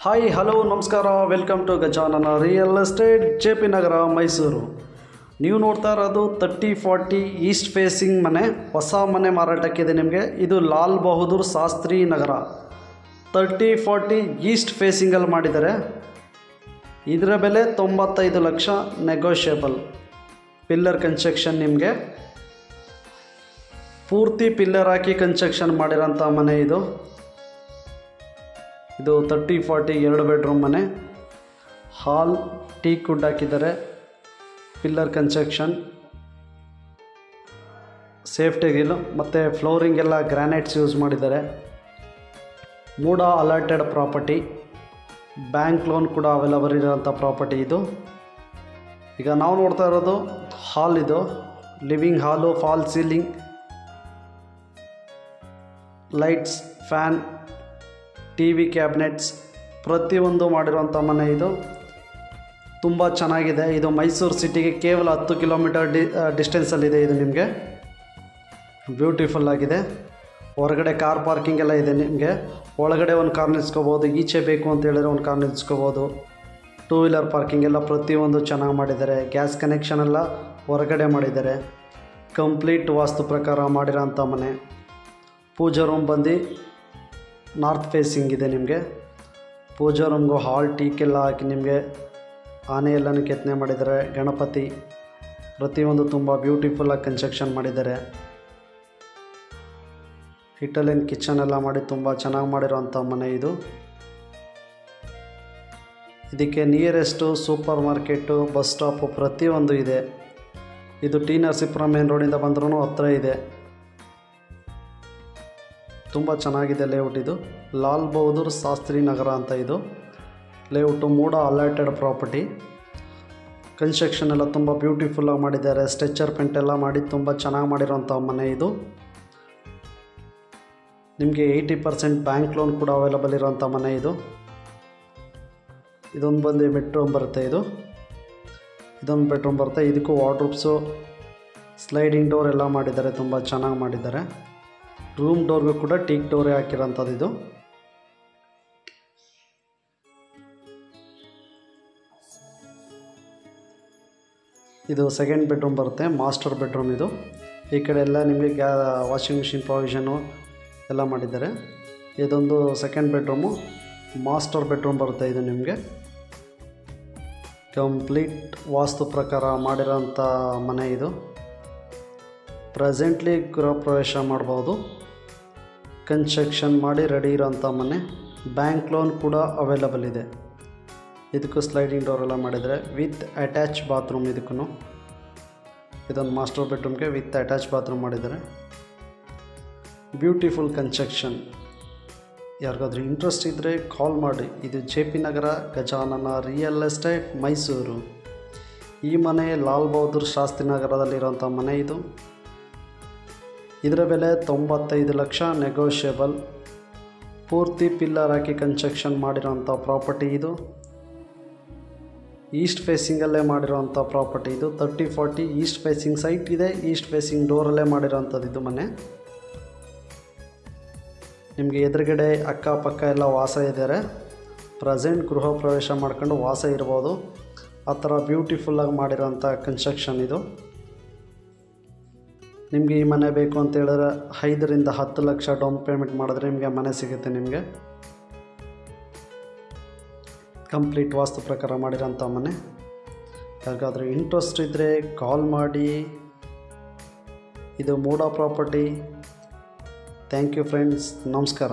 Hi hello ನಮಸ್ಕಾರ, welcome to Gajanana real estate, JP Nagar, Mysuru. ನೀವು ನೋಡ್ತಾ ಇರೋದು 3040 ಈಸ್ಟ್ ಫೇಸಿಂಗ್ ಮನೆ, ಹೊಸ ಮನೆ ಮಾರಾಟಕ್ಕಿದೆ ನಿಮಗೆ. ಇದು ಲಾಲ್ ಬಹದ್ದೂರ್ ಶಾಸ್ತ್ರಿ ನಗರ 3040 ಈಸ್ಟ್ ಫೇಸಿಂಗಲ್ಲಿ ಮಾಡಿದ್ದಾರೆ. ಇದರ ಬೆಲೆ 95 ಲಕ್ಷ, ನೆಗೋಷಿಯಬಲ್. ಪಿಲ್ಲರ್ ಕನ್ಸ್ಟ್ರಕ್ಷನ್, ನಿಮಗೆ ಪೂರ್ತಿ ಪಿಲ್ಲರ್ ಹಾಕಿ ಕನ್ಸ್ಟ್ರಕ್ಷನ್ ಮಾಡಿರೋಂಥ ಮನೆ ಇದು 3040 2 ಬೆಡ್ರೂಮ್ ಮನೆ. ಹಾಲ್ ಟೀಕ್ ವುಡ್ ಹಾಕಿದ್ದಾರೆ. ಪಿಲ್ಲರ್ ಕನ್ಸ್ಟ್ರಕ್ಷನ್, ಸೇಫ್ಟಿ ಗ್ರಿಲ್ ಮತ್ತು ಫ್ಲೋರಿಂಗ್ ಎಲ್ಲ ಗ್ರಾನೈಟ್ಸ್ ಯೂಸ್ ಮಾಡಿದ್ದಾರೆ. ಮೂಡ ಅಲಾಟೆಡ್ ಪ್ರಾಪರ್ಟಿ, ಬ್ಯಾಂಕ್ ಲೋನ್ ಕೂಡ ಅವೈಲಬಲ್ ಇರೋಂಥ ಪ್ರಾಪರ್ಟಿ ಇದು. ಈಗ ನಾವು ನೋಡ್ತಾ ಇರೋದು ಹಾಲ್, ಇದು ಲಿವಿಂಗ್ ಹಾಲು, fall ceiling, lights, fan, TV cabinets ಪ್ರತಿಯೊಂದು ಮಾಡಿರುವಂಥ ಮನೆ ಇದು. ತುಂಬ ಚೆನ್ನಾಗಿದೆ. ಇದು ಮೈಸೂರು ಸಿಟಿಗೆ ಕೇವಲ 10 ಕಿಲೋಮೀಟರ್ ಡಿಸ್ಟೆನ್ಸಲ್ಲಿದೆ. ಇದು ನಿಮಗೆ ಬ್ಯೂಟಿಫುಲ್ ಆಗಿದೆ. ಹೊರಗಡೆ ಕಾರ್ ಪಾರ್ಕಿಂಗ್ ಎಲ್ಲ ಇದೆ ನಿಮಗೆ. ಒಳಗಡೆ ಒಂದು ಕಾರ್ ನಿಲ್ಸ್ಕೋಬೋದು, ಈಚೆ ಬೇಕು ಅಂತ ಹೇಳಿದ್ರೆ ಒಂದು ಕಾರ್ ನಿಲ್ಸ್ಕೋಬೋದು. 2 ವೀಲರ್ ಪಾರ್ಕಿಂಗ್ ಎಲ್ಲ ಪ್ರತಿಯೊಂದು ಚೆನ್ನಾಗಿ ಮಾಡಿದ್ದಾರೆ. ಗ್ಯಾಸ್ ಕನೆಕ್ಷನ್ ಎಲ್ಲ ಹೊರಗಡೆ ಮಾಡಿದ್ದಾರೆ. ಕಂಪ್ಲೀಟ್ ವಾಸ್ತು ಪ್ರಕಾರ ಮಾಡಿರೋಂಥ ಮನೆ. ಪೂಜಾ ರೂಮ್ ಬಂದು ನಾರ್ತ್ ಫೇಸಿಂಗ್ ಇದೆ ನಿಮಗೆ. ಪೂಜಾ ರೂಮ್ಗೂ ಹಾಲ್ ಟೀಕೆಲ್ಲ ಹಾಕಿ ನಿಮಗೆ ಆನೆ ಎಲ್ಲನೂ ಕೆತ್ತನೆ ಮಾಡಿದ್ದಾರೆ. ಗಣಪತಿ ಪ್ರತಿಯೊಂದು ತುಂಬ ಬ್ಯೂಟಿಫುಲ್ಲಾಗಿ ಕನ್ಸ್ಟ್ರಕ್ಷನ್ ಮಾಡಿದ್ದಾರೆ. ಇಟಾಲಿಯನ್ ಕಿಚನ್ ಎಲ್ಲ ಮಾಡಿ ತುಂಬ ಚೆನ್ನಾಗಿ ಮಾಡಿರೋಂಥ ಮನೆ ಇದು. ಇದಕ್ಕೆ nearest super market, bus stop ಪ್ರತಿಯೊಂದು ಇದೆ. ಇದು ಟಿ ನರಸೀಪುರ ಮೇನ್ ರೋಡಿಂದ ಬಂದ್ರೂ ಹತ್ತಿರ ಇದೆ. ತುಂಬ ಚೆನ್ನಾಗಿದೆ ಲೇಔಟ್. ಇದು ಲಾಲ್ ಬಹದ್ದೂರ್ ಶಾಸ್ತ್ರಿ ನಗರ ಅಂತ ಇದು ಲೇಔಟು. ಮೂಡ ಅಲಾಟೆಡ್ ಪ್ರಾಪರ್ಟಿ. ಕನ್ಸ್ಟ್ರಕ್ಷನ್ ಎಲ್ಲ ತುಂಬ ಬ್ಯೂಟಿಫುಲ್ಲಾಗಿ ಮಾಡಿದ್ದಾರೆ. ಸ್ಟ್ರೆಚರ್ ಪೇಂಟ್ ಎಲ್ಲ ಮಾಡಿ ತುಂಬ ಚೆನ್ನಾಗಿ ಮಾಡಿರೋಂಥ ಮನೆ ಇದು. ನಿಮಗೆ 80% ಬ್ಯಾಂಕ್ ಲೋನ್ ಕೂಡ ಅವೈಲಬಲ್ ಇರೋಂಥ ಮನೆ ಇದು. ಇದೊಂದು ಬಂದು ಬೆಡ್ರೂಮ್ ಬರುತ್ತೆ. ಇದೊಂದು ಬೆಡ್ರೂಮ್ ಬರುತ್ತೆ. ಇದಕ್ಕೂ ವಾರ್ಡ್ರೋಬ್ಸು, ಸ್ಲೈಡಿಂಗ್ ಡೋರ್ ಎಲ್ಲ ಮಾಡಿದ್ದಾರೆ. ತುಂಬ ಚೆನ್ನಾಗಿ ಮಾಡಿದ್ದಾರೆ. ರೂಮ್ ಡೋರ್ಗೂ ಕೂಡ ಟೀಕ್ ಡೋರೇ ಹಾಕಿರೋಂಥದ್ದು ಇದು. ಇದು ಸೆಕೆಂಡ್ ಬೆಡ್ರೂಮ್ ಬರುತ್ತೆ, ಮಾಸ್ಟರ್ ಬೆಡ್ರೂಮ್ ಇದು. ಈ ಕಡೆ ಎಲ್ಲ ನಿಮಗೆ ವಾಷಿಂಗ್ ಮಿಷಿನ್ ಪ್ರಾವಿಷನು ಎಲ್ಲ ಮಾಡಿದ್ದಾರೆ. ಇದೊಂದು ಸೆಕೆಂಡ್ ಬೆಡ್ರೂಮು, ಮಾಸ್ಟರ್ ಬೆಡ್ರೂಮ್ ಬರುತ್ತೆ ಇದು ನಿಮಗೆ. ಕಂಪ್ಲೀಟ್ ವಾಸ್ತು ಪ್ರಕಾರ ಮಾಡಿರೋಂಥ ಮನೆ ಇದು. ಪ್ರೆಸೆಂಟ್ಲಿ ಗೃಹ ಪ್ರವೇಶ ಮಾಡ್ಬೋದು. ಕನ್ಸ್ಟ್ರಕ್ಷನ್ ಮಾಡಿ ರೆಡಿ ಇರೋಂಥ ಮನೆ. ಬ್ಯಾಂಕ್ ಲೋನ್ ಕೂಡ ಅವೈಲಬಲ್ ಇದೆ. ಇದಕ್ಕೂ ಸ್ಲೈಡಿಂಗ್ ಡೋರ್ ಎಲ್ಲ ಮಾಡಿದರೆ ವಿತ್ ಅಟ್ಯಾಚ್ ಬಾತ್ರೂಮ್. ಇದಕ್ಕೂ ಇದೊಂದು ಮಾಸ್ಟರ್ ಬೆಡ್ರೂಮ್ಗೆ ವಿತ್ ಅಟ್ಯಾಚ್ ಬಾತ್ರೂಮ್ ಮಾಡಿದ್ದಾರೆ. Beautiful construction. ಯಾರಿಗಾದ್ರೂ ಇಂಟ್ರೆಸ್ಟ್ ಇದ್ದರೆ ಕಾಲ್ ಮಾಡಿ. ಇದು JP ನಗರ, ಗಜಾನನ ರಿಯಲ್ ಎಸ್ಟೇಟ್, ಮೈಸೂರು. ಈ ಮನೆ ಲಾಲ್ ಬಹದ್ದೂರ್ ಶಾಸ್ತ್ರಿ ನಗರದಲ್ಲಿರೋಂಥ ಮನೆ ಇದು. ಇದರ ಬೆಲೆ 95 ಲಕ್ಷ, ನೆಗೋಷಿಯಬಲ್. ಪೂರ್ತಿ ಪಿಲ್ಲರ್ ಹಾಕಿ ಕನ್ಸ್ಟ್ರಕ್ಷನ್ ಮಾಡಿರೋಂಥ ಪ್ರಾಪರ್ಟಿ ಇದು. ಈಸ್ಟ್ ಫೇಸಿಂಗಲ್ಲೇ ಮಾಡಿರೋಂಥ ಪ್ರಾಪರ್ಟಿ ಇದು. 3040 ಈಸ್ಟ್ ಫೇಸಿಂಗ್ ಸೈಟ್ ಇದೆ. ಈಸ್ಟ್ ಫೇಸಿಂಗ್ ಡೋರಲ್ಲೇ ಮಾಡಿರೋಂಥದ್ದು ಇದು ಮನೆ. ನಿಮಗೆ ಎದುರುಗಡೆ ಅಕ್ಕಪಕ್ಕ ಎಲ್ಲ ವಾಸ ಇದ್ದಾರೆ. ಪ್ರೆಸೆಂಟ್ ಗೃಹ ಪ್ರವೇಶ ಮಾಡ್ಕೊಂಡು ವಾಸ ಇರ್ಬೋದು. ಆ ಥರ ಬ್ಯೂಟಿಫುಲ್ಲಾಗಿ ಮಾಡಿರೋಂಥ ಕನ್ಸ್ಟ್ರಕ್ಷನ್ ಇದು. ನಿಮಗೆ ಈ ಮನೆ ಬೇಕು ಅಂತ ಹೇಳಿದ್ರೆ 5 ರಿಂದ 10 ಲಕ್ಷ ಡೌನ್ ಪೇಮೆಂಟ್ ಮಾಡಿದ್ರೆ ನಿಮಗೆ ಮನೆ ಸಿಗುತ್ತೆ. ನಿಮಗೆ ಕಂಪ್ಲೀಟ್ ವಾಸ್ತು ಪ್ರಕಾರ ಮಾಡಿರೋಂಥ ಮನೆ. ಯಾರಿಗಾದ್ರೂ ಇಂಟ್ರೆಸ್ಟ್ ಇದ್ದರೆ ಕಾಲ್ ಮಾಡಿ. ಇದು ಮೂಡ ಪ್ರಾಪರ್ಟಿ. ಥ್ಯಾಂಕ್ ಯು ಫ್ರೆಂಡ್ಸ್, ನಮಸ್ಕಾರ.